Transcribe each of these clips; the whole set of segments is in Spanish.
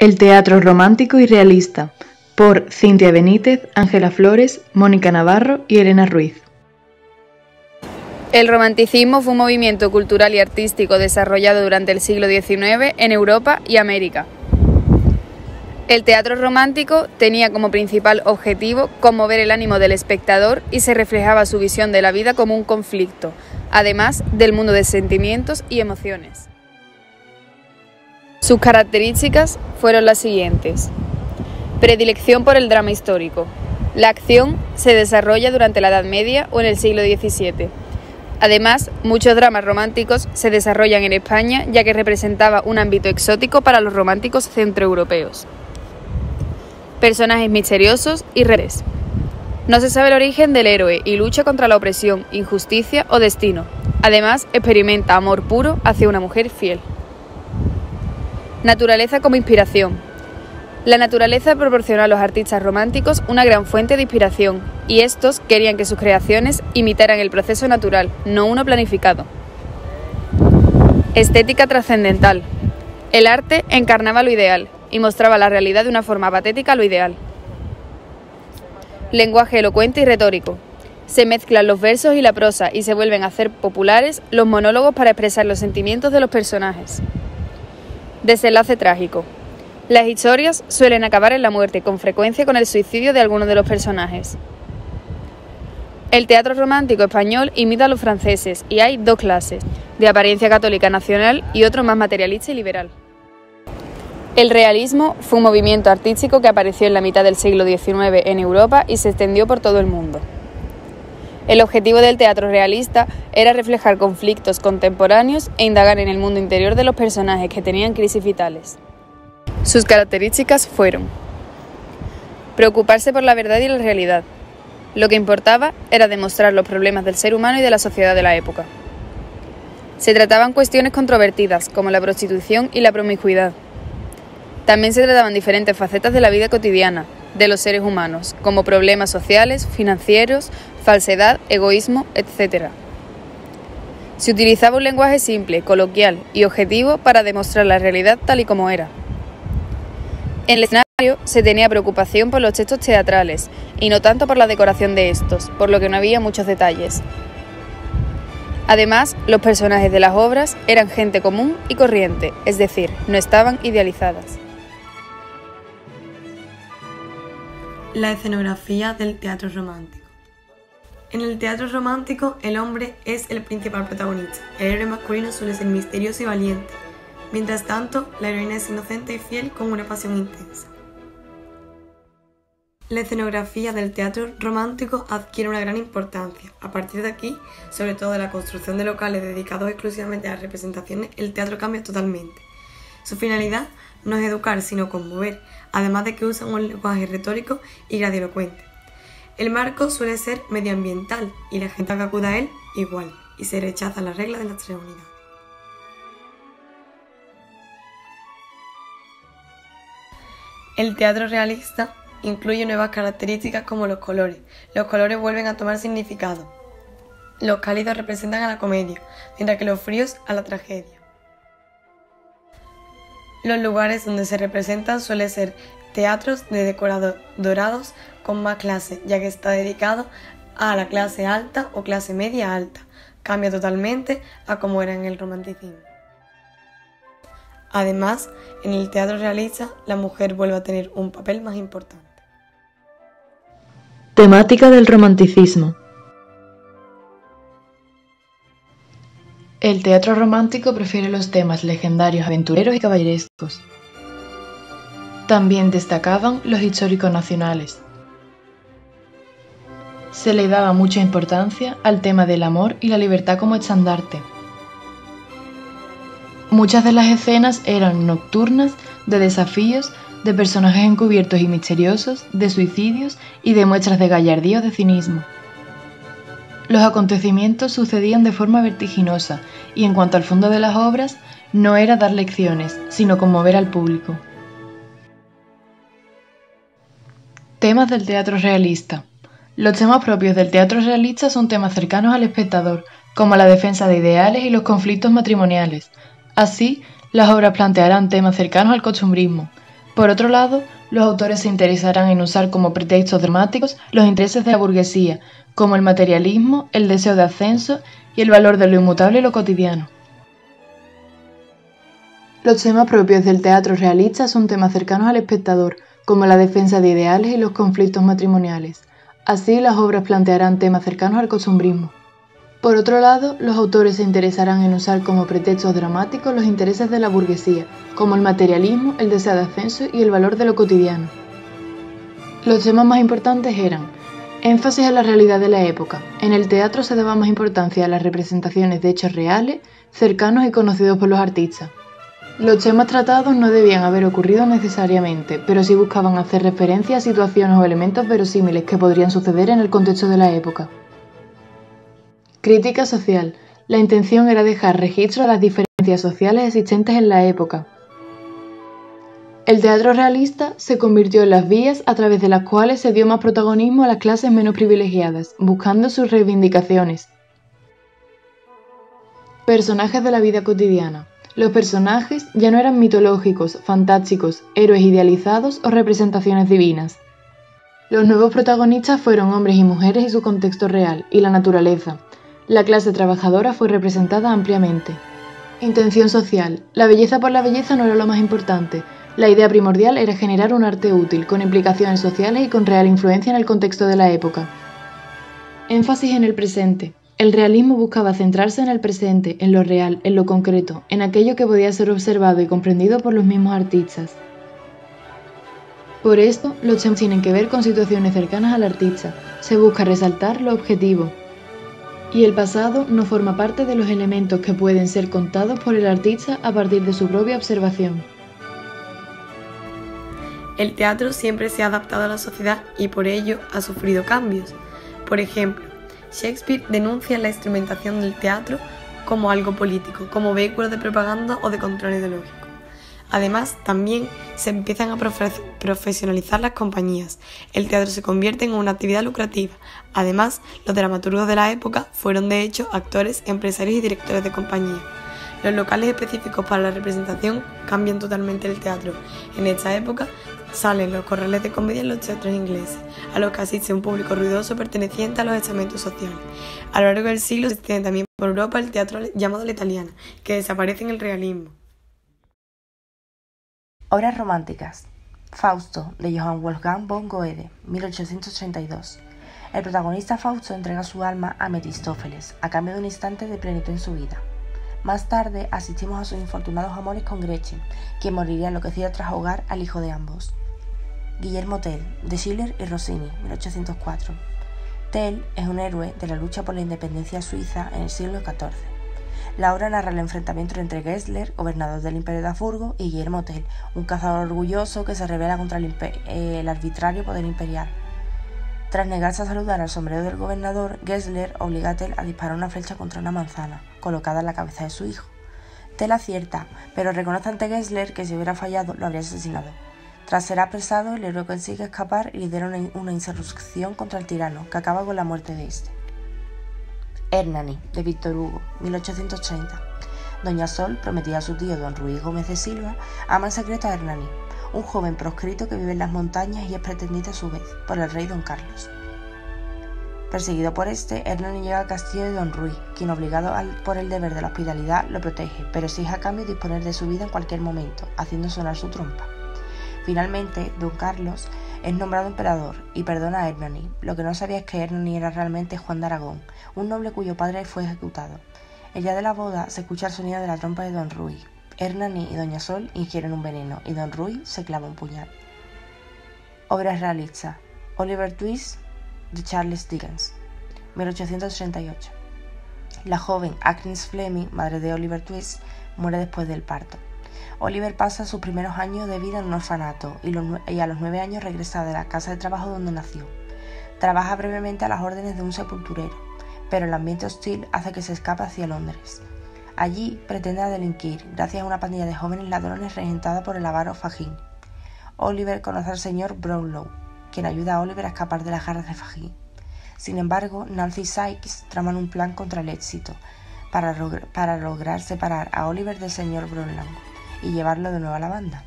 El teatro romántico y realista, por Cintia Benítez, Ángela Flores, Mónica Navarro y Elena Ruiz. El romanticismo fue un movimiento cultural y artístico desarrollado durante el siglo XIX en Europa y América. El teatro romántico tenía como principal objetivo conmover el ánimo del espectador y se reflejaba su visión de la vida como un conflicto, además del mundo de sentimientos y emociones. Sus características fueron las siguientes. Predilección por el drama histórico. La acción se desarrolla durante la Edad Media o en el siglo XVII. Además, muchos dramas románticos se desarrollan en España, ya que representaba un ámbito exótico para los románticos centroeuropeos. Personajes misteriosos y reales. No se sabe el origen del héroe y lucha contra la opresión, injusticia o destino. Además, experimenta amor puro hacia una mujer fiel. Naturaleza como inspiración. La naturaleza proporcionó a los artistas románticos una gran fuente de inspiración, y estos querían que sus creaciones imitaran el proceso natural, no uno planificado. Estética trascendental. El arte encarnaba lo ideal y mostraba la realidad de una forma patética a lo ideal. Lenguaje elocuente y retórico. Se mezclan los versos y la prosa y se vuelven a hacer populares los monólogos para expresar los sentimientos de los personajes. Desenlace trágico. Las historias suelen acabar en la muerte, con frecuencia con el suicidio de algunos de los personajes. El teatro romántico español imita a los franceses y hay dos clases, de apariencia católica nacional y otro más materialista y liberal. El realismo fue un movimiento artístico que apareció en la mitad del siglo XIX en Europa y se extendió por todo el mundo. El objetivo del teatro realista era reflejar conflictos contemporáneos e indagar en el mundo interior de los personajes que tenían crisis vitales. Sus características fueron: preocuparse por la verdad y la realidad. Lo que importaba era demostrar los problemas del ser humano y de la sociedad de la época. Se trataban cuestiones controvertidas, como la prostitución y la promiscuidad. También se trataban diferentes facetas de la vida cotidiana, de los seres humanos, como problemas sociales, financieros, falsedad, egoísmo, etc. Se utilizaba un lenguaje simple, coloquial y objetivo para demostrar la realidad tal y como era. En el escenario se tenía preocupación por los textos teatrales y no tanto por la decoración de estos, por lo que no había muchos detalles. Además, los personajes de las obras eran gente común y corriente, es decir, no estaban idealizadas. La escenografía del teatro romántico. En el teatro romántico, el hombre es el principal protagonista. El héroe masculino suele ser misterioso y valiente. Mientras tanto, la heroína es inocente y fiel con una pasión intensa. La escenografía del teatro romántico adquiere una gran importancia. A partir de aquí, sobre todo de la construcción de locales dedicados exclusivamente a las representaciones, el teatro cambia totalmente. Su finalidad no es educar, sino conmover, además de que usa un lenguaje retórico y grandilocuente. El marco suele ser medioambiental y la gente que acude a él igual, y se rechaza las reglas de la extremidad. El teatro realista incluye nuevas características como los colores. Los colores vuelven a tomar significado. Los cálidos representan a la comedia, mientras que los fríos a la tragedia. Los lugares donde se representan suelen ser teatros de decorados dorados con más clase, ya que está dedicado a la clase alta o clase media alta. Cambia totalmente a como era en el romanticismo. Además, en el teatro realista, la mujer vuelve a tener un papel más importante. Temática del romanticismo. El teatro romántico prefiere los temas legendarios, aventureros y caballerescos. También destacaban los históricos nacionales. Se le daba mucha importancia al tema del amor y la libertad como estandarte. Muchas de las escenas eran nocturnas, de desafíos, de personajes encubiertos y misteriosos, de suicidios y de muestras de gallardía o de cinismo. Los acontecimientos sucedían de forma vertiginosa y en cuanto al fondo de las obras, no era dar lecciones, sino conmover al público. Temas del teatro realista. Los temas propios del teatro realista son temas cercanos al espectador, como la defensa de ideales y los conflictos matrimoniales. Así, las obras plantearán temas cercanos al costumbrismo. Por otro lado, los autores se interesarán en usar como pretextos dramáticos los intereses de la burguesía, como el materialismo, el deseo de ascenso y el valor de lo inmutable y lo cotidiano. Los temas propios del teatro realista son temas cercanos al espectador, como la defensa de ideales y los conflictos matrimoniales. Así, las obras plantearán temas cercanos al costumbrismo. Por otro lado, los autores se interesarán en usar como pretextos dramáticos los intereses de la burguesía, como el materialismo, el deseo de ascenso y el valor de lo cotidiano. Los temas más importantes eran: énfasis en la realidad de la época. En el teatro se daba más importancia a las representaciones de hechos reales, cercanos y conocidos por los artistas. Los temas tratados no debían haber ocurrido necesariamente, pero sí buscaban hacer referencia a situaciones o elementos verosímiles que podrían suceder en el contexto de la época. Crítica social. La intención era dejar registro de las diferencias sociales existentes en la época. El teatro realista se convirtió en las vías a través de las cuales se dio más protagonismo a las clases menos privilegiadas, buscando sus reivindicaciones. Personajes de la vida cotidiana. Los personajes ya no eran mitológicos, fantásticos, héroes idealizados o representaciones divinas. Los nuevos protagonistas fueron hombres y mujeres y su contexto real, y la naturaleza. La clase trabajadora fue representada ampliamente. Intención social. La belleza por la belleza no era lo más importante. La idea primordial era generar un arte útil, con implicaciones sociales y con real influencia en el contexto de la época. Énfasis en el presente. El realismo buscaba centrarse en el presente, en lo real, en lo concreto, en aquello que podía ser observado y comprendido por los mismos artistas. Por esto, los temas tienen que ver con situaciones cercanas al artista. Se busca resaltar lo objetivo. Y el pasado no forma parte de los elementos que pueden ser contados por el artista a partir de su propia observación. El teatro siempre se ha adaptado a la sociedad y por ello ha sufrido cambios. Por ejemplo, Shakespeare denuncia la instrumentación del teatro como algo político, como vehículo de propaganda o de control ideológico. Además, también se empiezan a profesionalizar las compañías. El teatro se convierte en una actividad lucrativa. Además, los dramaturgos de la época fueron de hecho actores, empresarios y directores de compañía. Los locales específicos para la representación cambian totalmente el teatro. En esta época salen los corrales de comedia en los teatros ingleses, a los que asiste un público ruidoso perteneciente a los estamentos sociales. A lo largo del siglo se extiende también por Europa el teatro llamado la italiana, que desaparece en el realismo. Obras románticas. Fausto, de Johann Wolfgang von Goethe, 1832. El protagonista Fausto entrega su alma a Mefistófeles, a cambio de un instante de plenitud en su vida. Más tarde asistimos a sus infortunados amores con Gretchen, quien moriría enloquecida tras ahogar al hijo de ambos. Guillermo Tell, de Schiller y Rossini, 1804. Tell es un héroe de la lucha por la independencia suiza en el siglo XIV. La obra narra el enfrentamiento entre Gessler, gobernador del Imperio de Habsburgo, y Guillermo Tell, un cazador orgulloso que se rebela contra el arbitrario poder imperial. Tras negarse a saludar al sombrero del gobernador, Gessler obliga a Tell a disparar una flecha contra una manzana, colocada en la cabeza de su hijo. Tell acierta, pero reconoce ante Gessler que si hubiera fallado lo habría asesinado. Tras ser apresado, el héroe consigue escapar y lidera una insurrección contra el tirano, que acaba con la muerte de este. Hernani, de Víctor Hugo, 1830. Doña Sol, prometida a su tío don Ruy Gómez de Silva, ama en secreto a Hernani, un joven proscrito que vive en las montañas y es pretendido a su vez por el rey don Carlos. Perseguido por este, Hernani llega al castillo de don Ruy, quien, obligado por el deber de la hospitalidad, lo protege, pero exige a cambio disponer de su vida en cualquier momento, haciendo sonar su trompa. Finalmente, don Carlos es nombrado emperador y perdona a Hernani. Lo que no sabía es que Hernani era realmente Juan de Aragón, un noble cuyo padre fue ejecutado. El día de la boda se escucha el sonido de la trompa de don Ruy. Hernani y doña Sol ingieren un veneno y don Ruy se clava un puñal. Obras realistas. Oliver Twist, de Charles Dickens, 1838. La joven Agnes Fleming, madre de Oliver Twist, muere después del parto. Oliver pasa sus primeros años de vida en un orfanato y a los 9 años regresa de la casa de trabajo donde nació. Trabaja brevemente a las órdenes de un sepulturero, pero el ambiente hostil hace que se escape hacia Londres. Allí pretende delinquir gracias a una pandilla de jóvenes ladrones regentada por el avaro Fagin. Oliver conoce al señor Brownlow, quien ayuda a Oliver a escapar de las garras de Fagin. Sin embargo, Nancy y Sykes traman un plan contra el éxito para lograr separar a Oliver del señor Brownlow y llevarlo de nuevo a la banda.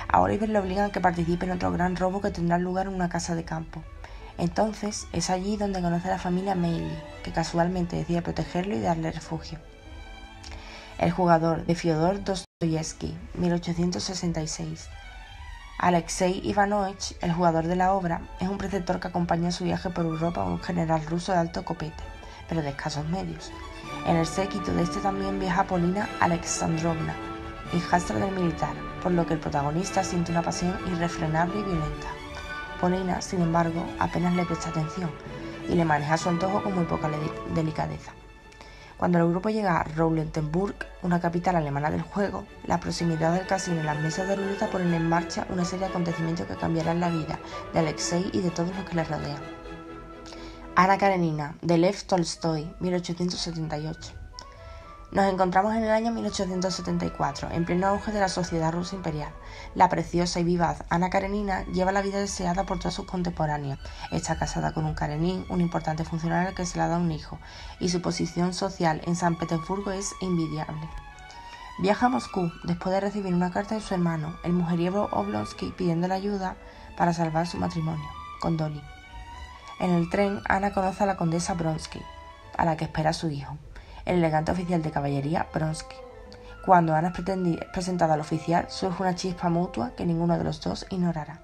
A Oliver le obligan a que participe en otro gran robo que tendrá lugar en una casa de campo. Entonces es allí donde conoce a la familia Meili, que casualmente decide protegerlo y darle refugio. El jugador, de Fyodor Dostoyevsky, 1866. Alexei Ivanovich, el jugador de la obra, es un preceptor que acompaña en su viaje por Europa a un general ruso de alto copete, pero de escasos medios. En el séquito de este también viaja Polina Alexandrovna, hijastra del militar, por lo que el protagonista siente una pasión irrefrenable y violenta. Polina, sin embargo, apenas le presta atención y le maneja a su antojo con muy poca delicadeza. Cuando el grupo llega a Roulettenburg, una capital alemana del juego, la proximidad del casino y las mesas de ruleta ponen en marcha una serie de acontecimientos que cambiarán la vida de Alexei y de todos los que le rodean. Ana Karenina, de Lev Tolstoy, 1878. Nos encontramos en el año 1874, en pleno auge de la sociedad rusa imperial. La preciosa y vivaz Ana Karenina lleva la vida deseada por todos sus contemporáneos. Está casada con un Karenin, un importante funcionario que se le ha dado un hijo, y su posición social en San Petersburgo es envidiable. Viaja a Moscú después de recibir una carta de su hermano, el mujeriego Oblonsky, pidiéndole ayuda para salvar su matrimonio con Dolly. En el tren, Ana conoce a la condesa Bronsky, a la que espera su hijo, el elegante oficial de caballería Bronsky. Cuando Ana es presentada al oficial, surge una chispa mutua que ninguno de los dos ignorará.